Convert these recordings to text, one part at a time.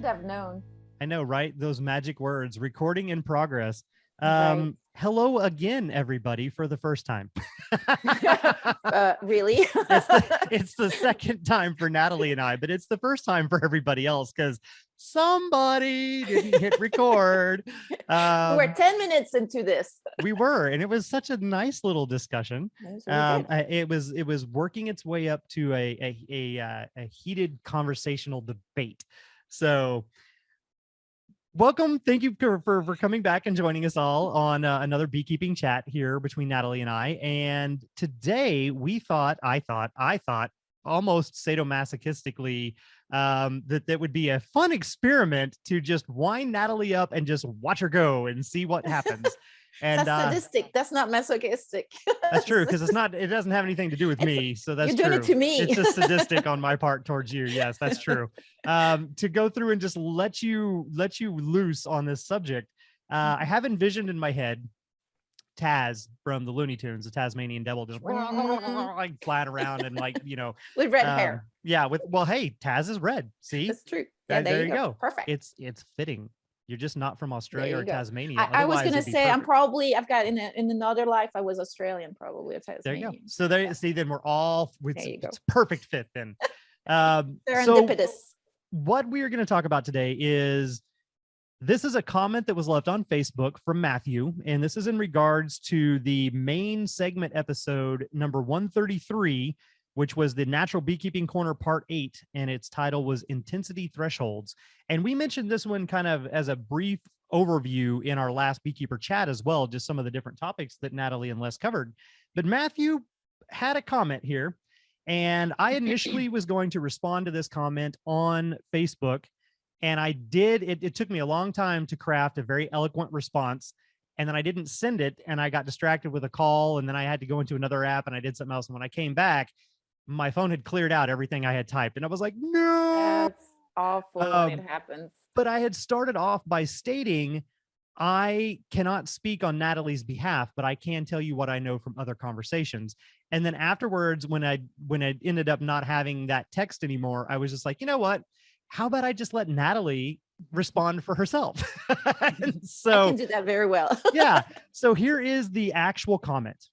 have known. I know, right? Those magic words, recording in progress. Right. Hello again, everybody, for the first time. Really? it's the second time for Natalie and I, but it's the first time for everybody else because somebody didn't hit record. We're 10 minutes into this. We were, and it was such a nice little discussion. It was really good. It was working its way up to a heated conversational debate. So welcome. Thank you for coming back and joining us all on another beekeeping chat here between Natalie and I. And today I thought almost sadomasochistically that would be a fun experiment to just wind Natalie up and just watch her go and see what happens. And that's sadistic. That's not masochistic. That's true, because it doesn't have anything to do with me. So that's you're doing true. it to me. It's just sadistic on my part towards you. Yes, that's true. To go through and just let you loose on this subject. I have envisioned in my head Taz from the Looney Tunes, the Tasmanian devil, just like flat around and with red hair. Yeah, hey, Taz is red. See, that's true. Yeah, there you go. Perfect. It's fitting. You're just not from Australia or Tasmania. I was going to say, I've got in another life, I was Australian, probably. There you go. So then we're all, it's perfect fit then. Serendipitous. So what we are going to talk about today is, this is a comment that was left on Facebook from Matthew, and this is in regards to the main segment episode number 133, which was the Natural Beekeeping Corner Part 8, and its title was Intensity Thresholds. And we mentioned this one kind of as a brief overview in our last Beekeeper chat as well, just some of the different topics that Natalie and Les covered. But Matthew had a comment here, and I initially was going to respond to this comment on Facebook, and I did. It took me a long time to craft a very eloquent response, and then I didn't send it, and I got distracted with a call, and then I had to go into another app, and I did something else. And when I came back, my phone had cleared out everything I had typed, and I was like, no. That's awful when it happens. But I had started off by stating, I cannot speak on Natalie's behalf, but I can tell you what I know from other conversations. And then afterwards, when I ended up not having that text anymore, I was just like, you know what? How about I just let Natalie respond for herself? And so I can do that very well. Yeah. So here is the actual comment.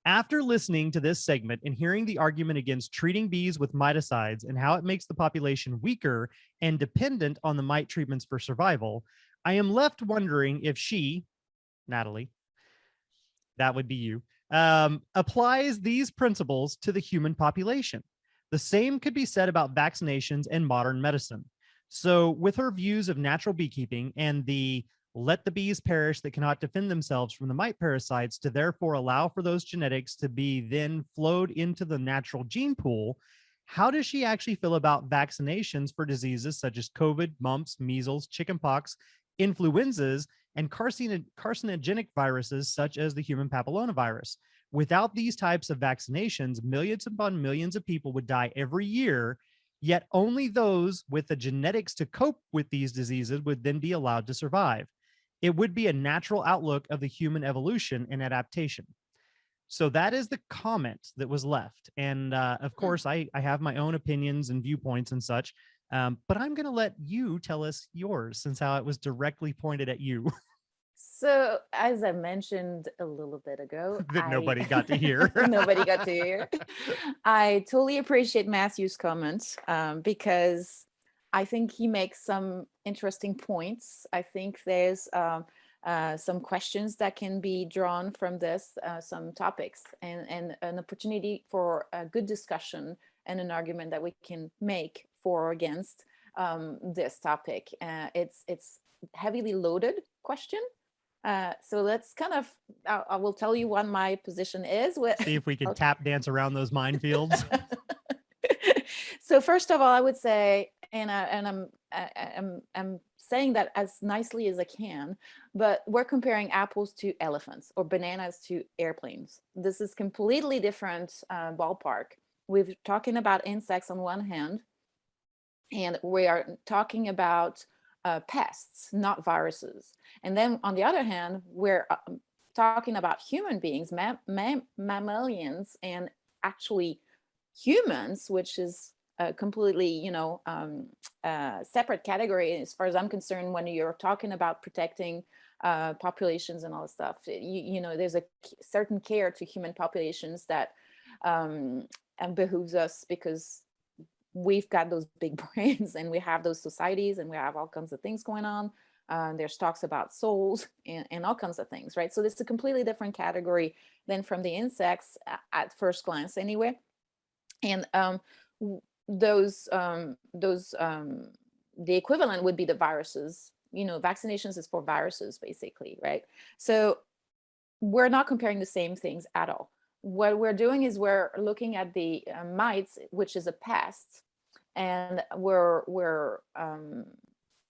After listening to this segment and hearing the argument against treating bees with miticides and how it makes the population weaker and dependent on the mite treatments for survival, I am left wondering if she, Natalie, that would be you, applies these principles to the human population. The same could be said about vaccinations and modern medicine. So with her views of natural beekeeping and the let the bees perish that cannot defend themselves from the mite parasites to therefore allow for those genetics to be then flowed into the natural gene pool, how does she actually feel about vaccinations for diseases such as COVID, mumps, measles, chickenpox, influenzas, and carcinogenic viruses such as the human papillomavirus? Without these types of vaccinations, millions upon millions of people would die every year, yet only those with the genetics to cope with these diseases would then be allowed to survive. It would be a natural outlook of the human evolution and adaptation. So that is the comment that was left. And of course, I have my own opinions and viewpoints and such, but I'm going to let you tell us yours, since how it was directly pointed at you. So as I mentioned a little bit ago, that nobody got to hear. Nobody got to hear. I totally appreciate Matthew's comments because I think he makes some interesting points. I think there's some questions that can be drawn from this, some topics, and an opportunity for a good discussion and an argument that we can make for or against this topic. It's heavily loaded question. So let's kind of, I will tell you what my position is. See if we can tap dance around those minefields. So first of all, I would say, and I'm saying that as nicely as I can, but we're comparing apples to elephants or bananas to airplanes. This is completely different ballpark. We're talking about insects on one hand, and we are talking about pests, not viruses. And then on the other hand, we're talking about human beings, mammalians, and actually humans, which is a completely, separate category as far as I'm concerned when you're talking about protecting populations and all this stuff. There's a certain care to human populations that and behooves us because we've got those big brains and we have those societies and we have all kinds of things going on. There's talks about souls and all kinds of things, right? So this is a completely different category than from the insects at first glance anyway. And the equivalent would be the viruses. Vaccinations is for viruses basically, right? So we're not comparing the same things at all. What we're doing is we're looking at the mites, which is a pest, and we're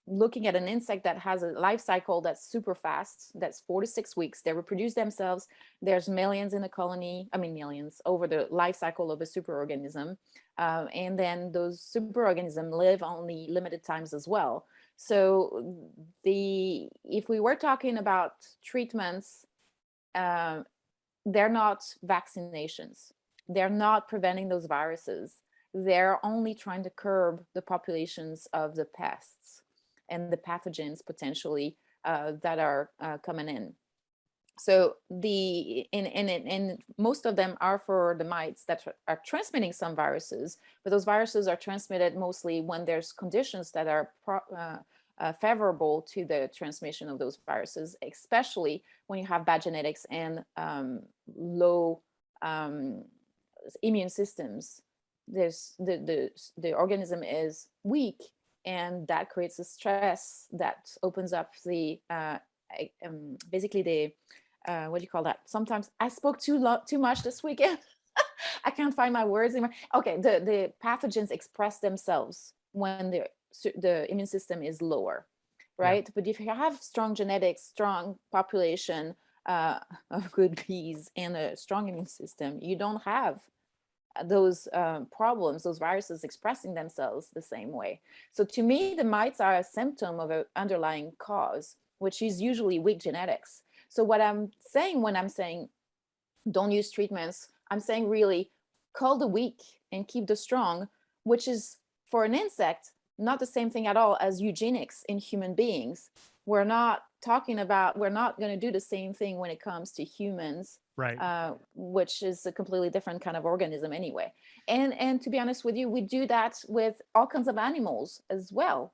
looking at an insect that has a life cycle that's super fast. That's 4 to 6 weeks. They reproduce themselves. There's millions in a colony. I mean, millions over the life cycle of a superorganism. And then those superorganisms live only limited times as well. So if we were talking about treatments, they're not vaccinations. They're not preventing those viruses. They're only trying to curb the populations of the pests and the pathogens potentially that are coming in. So and most of them are for the mites that are transmitting some viruses, but those viruses are transmitted mostly when there's conditions that are favorable to the transmission of those viruses, especially when you have bad genetics and low immune systems. There's the organism is weak, and that creates a stress that opens up the basically the what do you call that? Sometimes I spoke too much this weekend. I can't find my words anymore. Okay, the pathogens express themselves when the immune system is lower, right? Yeah. But if you have strong genetics, strong population of good bees, and a strong immune system, you don't have those problems, those viruses expressing themselves the same way. So to me, the mites are a symptom of an underlying cause, which is usually weak genetics. So what I'm saying when I'm saying don't use treatments, I'm saying really cull the weak and keep the strong, which is for an insect, not the same thing at all as eugenics in human beings. We're not going to do the same thing when it comes to humans, right? Which is a completely different kind of organism anyway. And to be honest with you, we do that with all kinds of animals as well,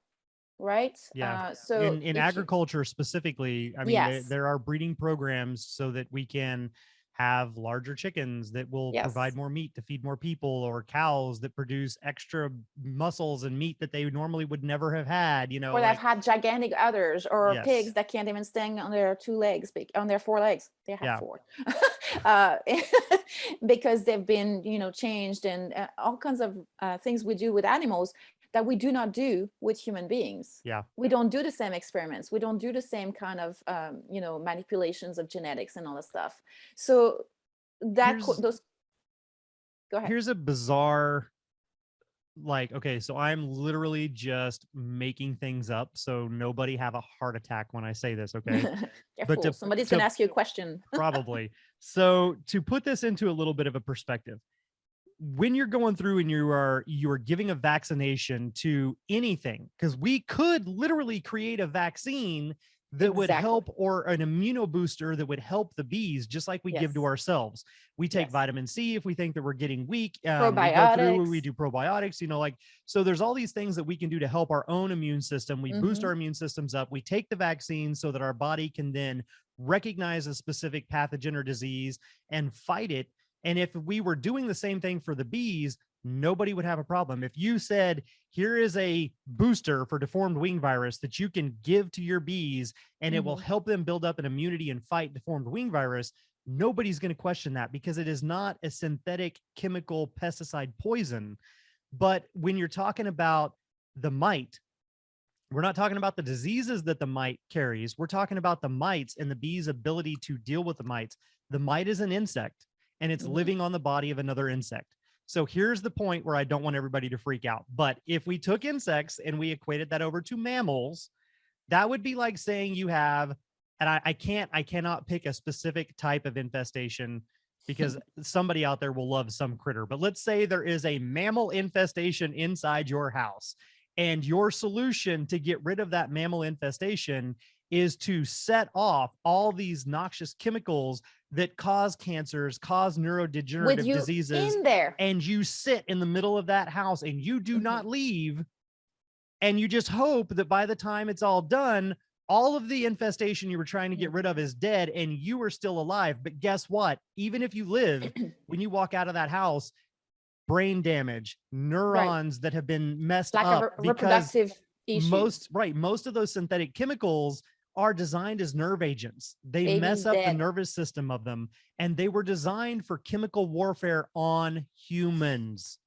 right? Yeah. So in agriculture specifically, I mean, yes, there are breeding programs so that we can have larger chickens that will provide more meat to feed more people, or cows that produce extra muscles and meat that they normally would never have had, or they've had gigantic udders, or pigs Yes. that can't even stand on their 2 legs, on their 4 legs. They have 4 because they've been, changed, and all kinds of things we do with animals that we do not do with human beings. Yeah. We don't do the same experiments. We don't do the same kind of, manipulations of genetics and all that stuff. So those, go ahead. Here's a bizarre, okay, so I'm literally just making things up, so nobody have a heart attack when I say this, okay? Careful, somebody's going to ask you a question. Probably. So to put this into a little bit of a perspective, when you're going through and you are giving a vaccination to anything, because we could literally create a vaccine that would help, or an immunobooster that would help the bees, just like we give to ourselves. We take vitamin C if we think that we're getting weak. Probiotics. We do probiotics, so there's all these things that we can do to help our own immune system. We boost our immune systems up. We take the vaccine so that our body can then recognize a specific pathogen or disease and fight it. And if we were doing the same thing for the bees, nobody would have a problem. If you said, here is a booster for deformed wing virus that you can give to your bees, and it will help them build up an immunity and fight deformed wing virus, nobody's going to question that, because it is not a synthetic chemical pesticide poison. But when you're talking about the mite, we're not talking about the diseases that the mite carries. We're talking about the mites and the bees' ability to deal with the mites. The mite is an insect, and it's living on the body of another insect. So here's the point where I don't want everybody to freak out. But if we took insects and we equated that over to mammals, that would be like saying you have, and I cannot pick a specific type of infestation because somebody out there will love some critter. But let's say there is a mammal infestation inside your house, and your solution to get rid of that mammal infestation is to set off all these noxious chemicals that cause cancers, cause With neurodegenerative you diseases, in there. and you sit in the middle of that house and you do not leave, and you just hope that by the time it's all done, all of the infestation you were trying to get rid of is dead and you are still alive. But guess what? Even if you live, when you walk out of that house, brain damage, Right. neurons that have been messed Like a up because reproductive issues. most of those synthetic chemicals are designed as nerve agents. They mess Baby's up the dead. nervous system of them, and they were designed for chemical warfare on humans.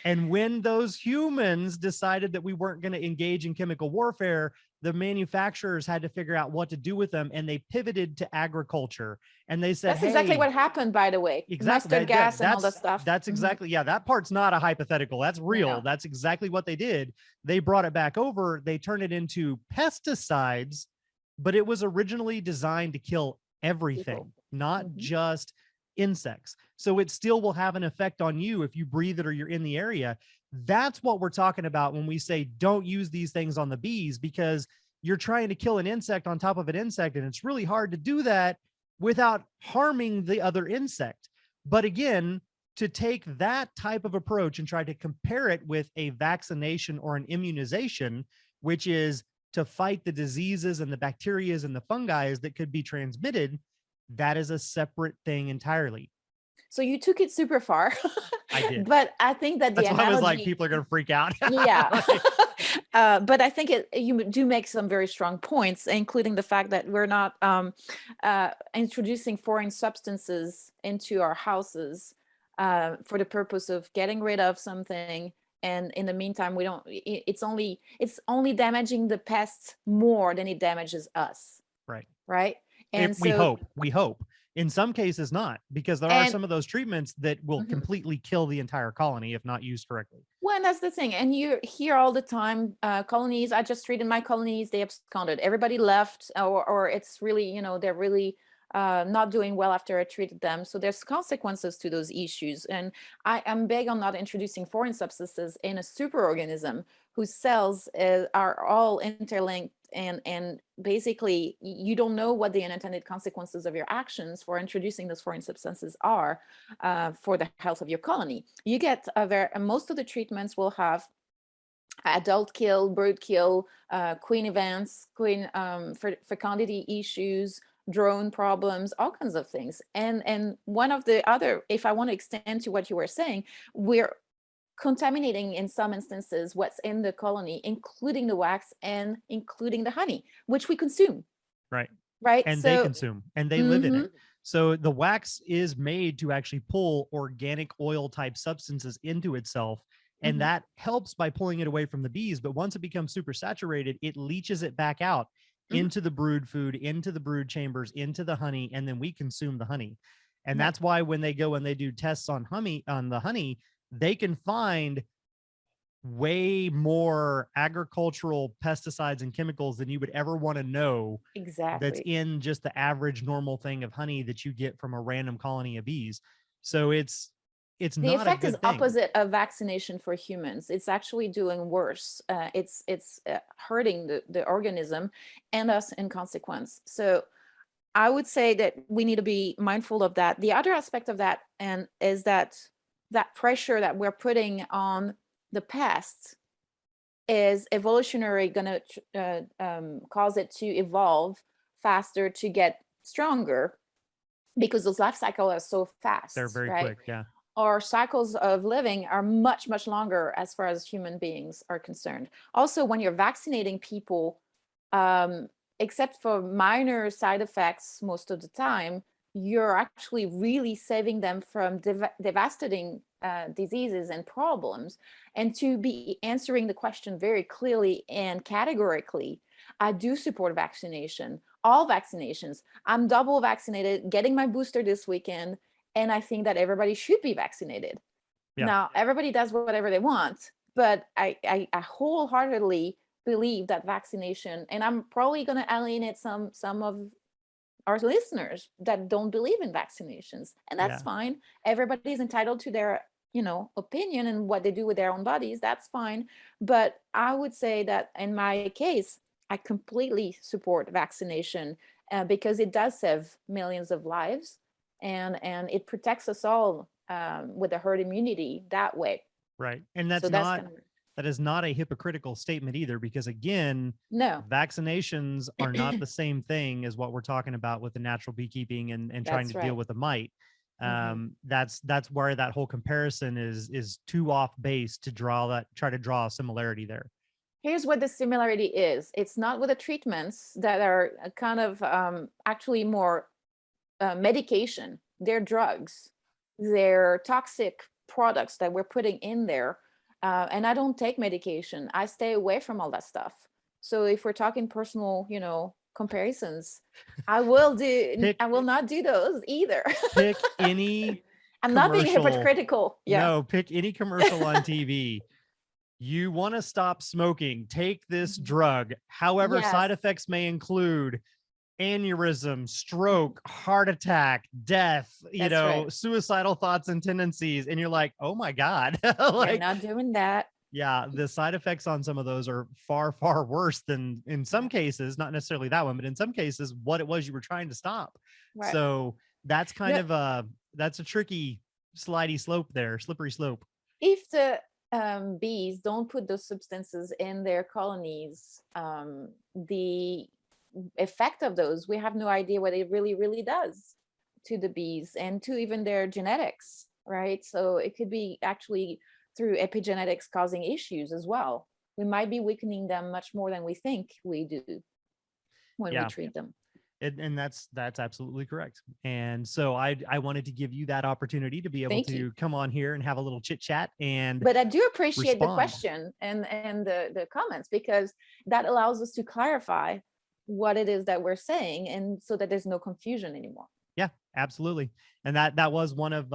And when those humans decided that we weren't going to engage in chemical warfare, the manufacturers had to figure out what to do with them, and they pivoted to agriculture. And they said, That's exactly hey, what happened, by the way. exactly. Mustard gas and all that That's stuff. that's exactly, yeah. That part's not a hypothetical. That's real. No, That's exactly what they did. They brought it back over. They turned it into pesticides, but it was originally designed to kill everything, people. not Mhm. just insects. So it still will have an effect on you if you breathe it or you're in the area. That's what we're talking about when we say don't use these things on the bees, because you're trying to kill an insect on top of an insect, and it's really hard to do that without harming the other insect. But again, to take that type of approach and try to compare it with a vaccination or an immunization, which is to fight the diseases and the bacterias and the fungi that could be transmitted, that is a separate thing entirely. So you took it super far, I did. but I think that the That's why I was like, analogy, people are going to freak out. yeah. Like, But I think you do make some very strong points, including the fact that we're not introducing foreign substances into our houses for the purpose of getting rid of something. And in the meantime, we don't. It's only damaging the pests more than it damages us, right. right? If And we so, hope, we hope. In some cases, not, because there are and some of those treatments that will mhm. completely kill the entire colony if not used correctly. Well, and that's the thing. And you hear all the time, colonies, I just treated my colonies, they absconded. Everybody left, or it's really, they're really not doing well after I treated them. So there's consequences to those issues. And I am big on not introducing foreign substances in a superorganism whose cells are all interlinked, and basically you don't know what the unintended consequences of your actions for introducing those foreign substances are for the health of your colony. You get most of the treatments will have adult kill, bird kill, queen events, queen fecundity issues, drone problems, all kinds of things. And one of the other, if I want to extend to what you were saying, we're contaminating in some instances what's in the colony, including the wax and including the honey, which we consume. Right. Right. And they So, consume and they live in mhm, it. So the wax is made to actually pull organic oil type substances into itself. And mhm, that helps by pulling it away from the bees. But once it becomes super saturated, it leaches it back out mhm, into the brood food, into the brood chambers, into the honey, and then we consume the honey. And right. that's why when they go and they do tests on the honey, they can find way more agricultural pesticides and chemicals than you would ever want to know that's Exactly. in just the average normal thing of honey that you get from a random colony of bees. So it's The not a effect is good thing. opposite of vaccination for humans. It's actually doing worse. It's hurting the organism and us in consequence. So I would say that we need to be mindful of that. The other aspect of that and is that pressure that we're putting on the pests is evolutionary going to cause it to evolve faster, to get stronger, because those life cycles are so They're fast, very right? quick. Yeah. Our cycles of living are much, much longer as far as human beings are concerned. Also, when you're vaccinating people, um, except for minor side effects most of the time, you're actually really saving them from devastating diseases and problems. And to be answering the question very clearly and categorically, I do support vaccination, all vaccinations. I'm double vaccinated, getting my booster this weekend, and I think that everybody should be vaccinated. Yeah. Now, everybody does whatever they want, but I wholeheartedly believe that vaccination, and I'm probably going to alienate some of our listeners that don't believe in vaccinations, and that's Yeah. fine. Everybody is entitled to their, opinion and what they do with their own bodies. That's fine. But I would say that in my case, I completely support vaccination, because it does save millions of lives, and it protects us all, with the herd immunity that way. Right. And So that's kind of that is not a hypocritical statement either, because again, no, vaccinations are not the same thing as what we're talking about with the natural beekeeping and trying that's to deal right. with the mite. Hmm. That's where that whole comparison is too off base to try to draw a similarity there. Here's what the similarity is. It's not with the treatments that are kind of, actually more, medication. They're drugs. They're toxic products that we're putting in there. And I don't take medication. I stay away from all that stuff. So if we're talking personal, comparisons, Pick I will not do those either. pick any I'm not being commercial. hypocritical. Yeah. No, pick any commercial on TV. You want to stop smoking, take this Mhm. drug. However, Yes. side effects may include aneurysm, stroke, heart attack, death, That's right. suicidal thoughts and tendencies. And you're like, oh my God. We're Like, not doing that. yeah, the side effects on some of those are far, far worse than in some Yeah. cases, not necessarily that one, but in some cases, what it was you were trying to stop. Right. So that's kind No, of that's a tricky, slidey slope there, slippery slope. if the, bees don't put those substances in their colonies, the effect of those, we have no idea what it really, really does to the bees and to even their genetics, right? So it could be actually through epigenetics causing issues as well. We might be weakening them much more than we think we do when we Yeah. treat them. And that's absolutely correct. And so I wanted to give you that opportunity to be able Thank you. to come on here and have a little chit chat and But I do appreciate the respond. question and the comments, because that allows us to clarify what it is that we're saying, and so that there's no confusion anymore. Yeah, absolutely. And that was one of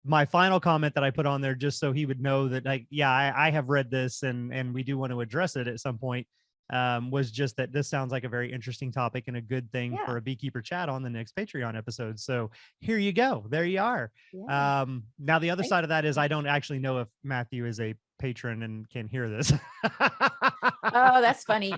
my final comment that I put on there, just so he would know that, like, yeah, I have read this and we do want to address it at some point. Was just that this sounds like a very interesting topic and a good thing Yeah. for a beekeeper chat on the next Patreon episode. So here you go. There you are. Yeah. Now the other Thank side of that is I don't actually know if Matthew is a patron and can hear this. Oh, that's funny.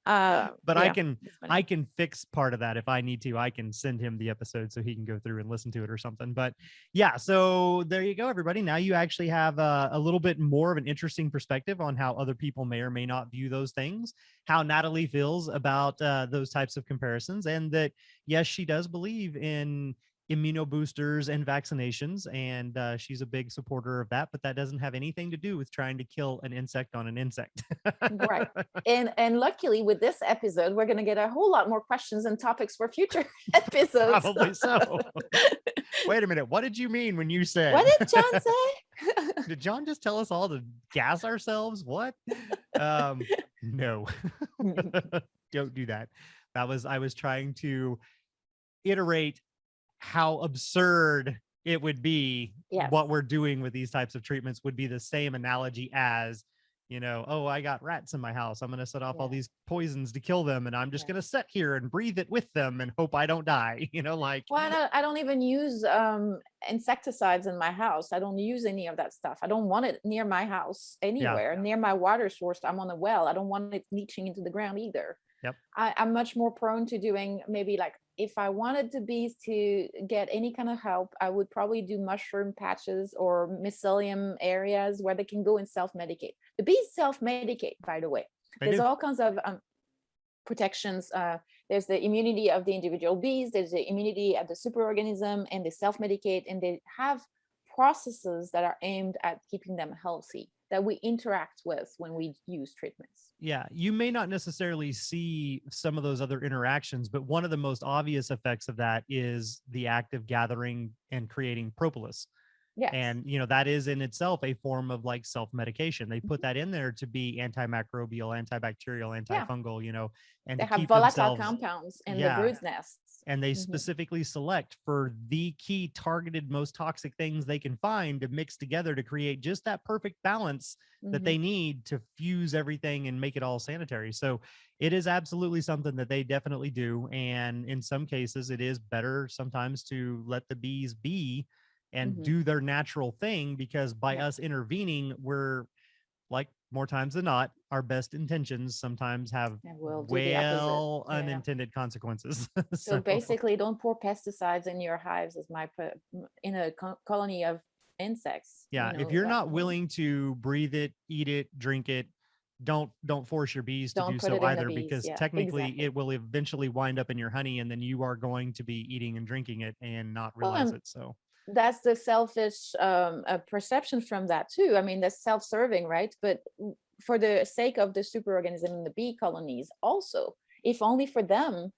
But Yeah, that's funny. I can fix part of that if I need to. I can send him the episode so he can go through and listen to it or something. But yeah, so there you go, everybody. Now you actually have a little bit more of an interesting perspective on how other people may or may not view those things, how Natalie feels about those types of comparisons, and that yes, she does believe in immunoboosters and vaccinations, and she's a big supporter of that, but that doesn't have anything to do with trying to kill an insect on an insect. Right. And luckily with this episode, we're going to get a whole lot more questions and topics for future episodes. Probably so. Wait a minute, what did you mean when you said? What did John say? Did John just tell us all to gas ourselves? What? No. Don't do that. I was trying to iterate how absurd it would be. Yes. What we're doing with these types of treatments would be the same analogy as, oh, I got rats in my house, I'm going to set off all Yeah. these poisons to kill them, and I'm just Yeah. going to sit here and breathe it with them and hope I don't die. Like, Well, I don't even use, insecticides in my house. I don't use any of that stuff. I don't want it near my house yeah, anywhere, near my water source. I'm on a well. I don't want it leaching into the ground either. yep, I'm much more prone to doing, maybe, like, if I wanted the bees to get any kind of help, I would probably do mushroom patches or mycelium areas where they can go and self-medicate. The bees self-medicate, by the way. I There's do. all kinds of, protections. There's the immunity of the individual bees, there's the immunity of the superorganism, and they self-medicate, and they have processes that are aimed at keeping them healthy that we interact with when we use treatments. Yeah, you may not necessarily see some of those other interactions, but one of the most obvious effects of that is the act of gathering and creating propolis. Yes. And, that is in itself a form of like self-medication. They put that in there to be antimicrobial, antibacterial, Yeah. antifungal, and They to have keep volatile themselves. compounds in the Yeah. brood nests. And they Hmm. specifically select for the key targeted most toxic things they can find to mix together to create just that perfect balance that Hmm. they need to fuse everything and make it all sanitary. So it is absolutely something that they definitely do. And in some cases, it is better sometimes to let the bees be and Hmm. do their natural thing, because by Yeah. us intervening, we're, like, more times than not, our best intentions sometimes have And we'll do the opposite. well Yeah. unintended consequences. So So basically, don't pour pesticides in your hives, as in a colony of insects. yeah, if you're not willing to breathe it, eat it, drink it, don't force your bees to Don't do put so it in the either, bees. because Yeah, technically exactly. it will eventually wind up in your honey, and then you are going to be eating and drinking it and not Well, realize it. So that's the selfish perception from that too. I mean, that's self-serving, right? But for the sake of the superorganism in the bee colonies, also, if only for them,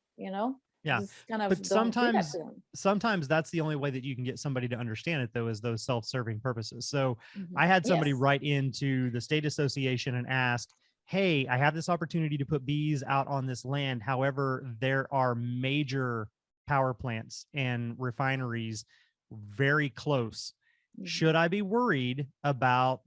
yeah, just kind of but don't do that to sometimes them. sometimes that's the only way that you can get somebody to understand it, though, is those self-serving purposes. So Hmm. I had somebody Yes. write into the state association and ask, hey, I have this opportunity to put bees out on this land, however there are major power plants and refineries very close. Hmm. Should I be worried about,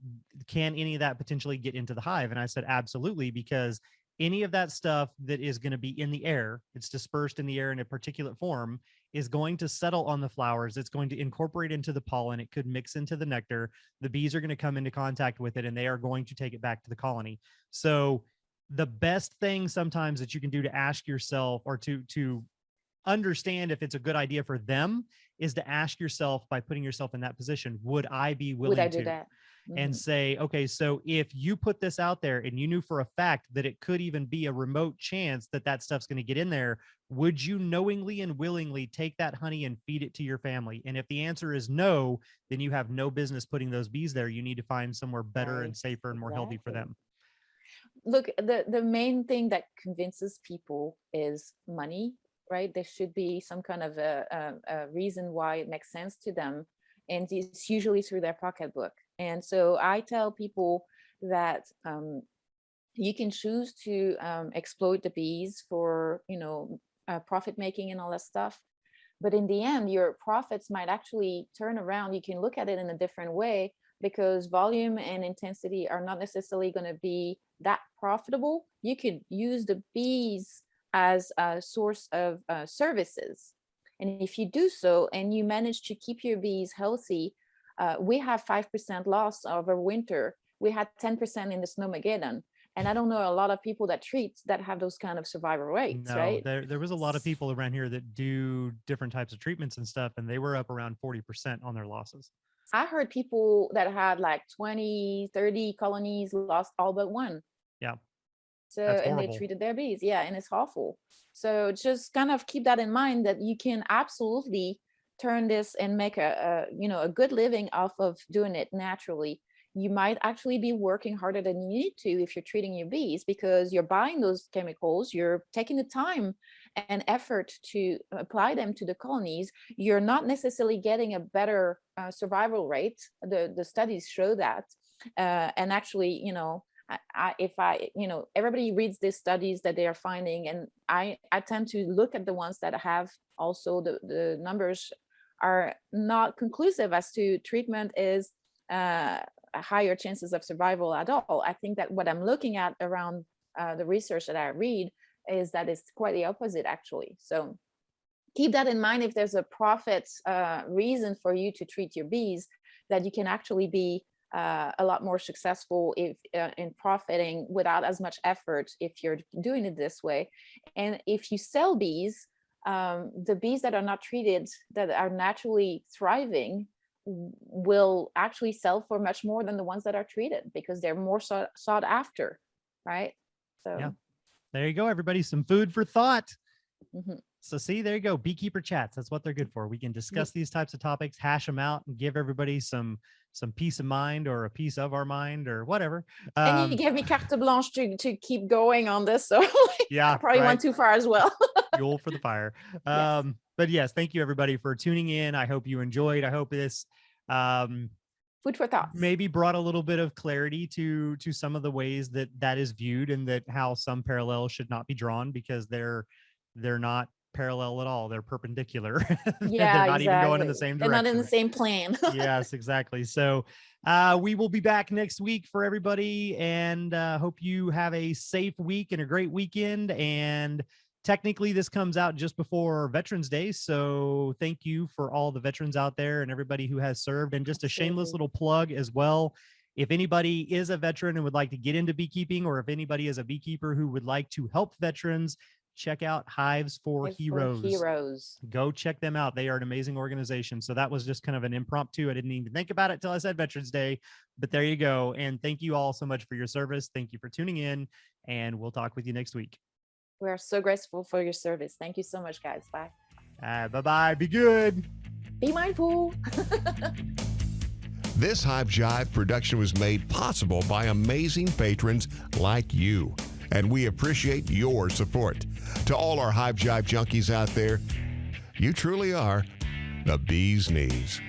can any of that potentially get into the hive? And I said absolutely, because any of that stuff that is going to be in the air, it's dispersed in the air in a particulate form, is going to settle on the flowers. It's going to incorporate into the pollen. It could mix into the nectar. The bees are going to come into contact with it, and they are going to take it back to the colony. So the best thing sometimes that you can do to ask yourself, or to understand if it's a good idea for them, is to ask yourself, by putting yourself in that position, would I be Would I willing do to? that? And Hmm. say, okay, so if you put this out there and you knew for a fact that it could even be a remote chance that that stuff's going to get in there, would you knowingly and willingly take that honey and feed it to your family? And if the answer is no, then you have no business putting those bees there. You need to find somewhere better and Right. safer and more healthy for Exactly. them. Look, the main thing that convinces people is money, right? There should be some kind of a reason why it makes sense to them, and it's usually through their pocketbook. And so I tell people that you can choose to exploit the bees for profit making and all that stuff, but in the end your profits might actually turn around. You can look at it in a different way, because volume and intensity are not necessarily going to be that profitable. You could use the bees as a source of services, and if you do so and you manage to keep your bees healthy, we have 5% loss over winter. We had 10% in the snowmageddon, and I don't know a lot of people that treat that have those kind of survival rates, No, right? there was a lot of people around here that do different types of treatments and stuff, and they were up around 40% on their losses. I heard people that had like 20, 30 colonies lost all but one. Yeah, So, that's and they horrible. treated their bees. Yeah, and it's awful. So just kind of keep that in mind, that you can absolutely turn this and make a good living off of doing it naturally. You might actually be working harder than you need to if you're treating your bees, because you're buying those chemicals, you're taking the time and effort to apply them to the colonies. You're not necessarily getting a better survival rate. The studies show that. And actually, if I, everybody reads these studies that they are finding, and I tend to look at the ones that have also the numbers are not conclusive as to treatment is higher chances of survival at all. I think that what I'm looking at around the research that I read is that it's quite the opposite, actually. So keep that in mind. If there's a profit reason for you to treat your bees, that you can actually be a lot more successful if in profiting without as much effort if you're doing it this way. And if you sell bees, the bees that are not treated, that are naturally thriving, will actually sell for much more than the ones that are treated, because they're more sought after, right? Yeah, So there you go, everybody. Some food for thought. mhm. So see, there you go. Beekeeper chats. That's what they're good for. We can discuss these types of topics, hash them out, and give everybody some peace of mind, or a piece of our mind, or whatever. And you Um, gave me carte blanche to keep going on this, so I yeah, probably right. went too far as well. Fuel for the fire. Yes. But yes, thank you everybody for tuning in. I hope you enjoyed. I hope this Food for thoughts. Maybe brought a little bit of clarity to some of the ways that that is viewed, and that how some parallels should not be drawn, because they're not parallel at all. They're perpendicular. Yeah, They're not even going in the exactly. same They're not in the direction. same plane. Yes, exactly. So we will be back next week for everybody, and hope you have a safe week and a great weekend. And technically this comes out just before Veterans Day, so thank you for all the veterans out there and everybody who has served. And just a shameless Absolutely. little plug as well, if anybody is a veteran and would like to get into beekeeping, or if anybody is a beekeeper who would like to help veterans, check out Hives for Hive for Heroes. Heroes. Go check them out. They are an amazing organization. So that was just kind of an impromptu. I didn't even think about it till I said Veterans Day, but there you go. And thank you all so much for your service. Thank you for tuning in, and we'll talk with you next week. We are so grateful for your service. Thank you so much, guys. Bye. Bye-bye. Be good. Be mindful. This Hive Jive production was made possible by amazing patrons like you, and we appreciate your support. To all our Hive Jive junkies out there, you truly are the bee's knees.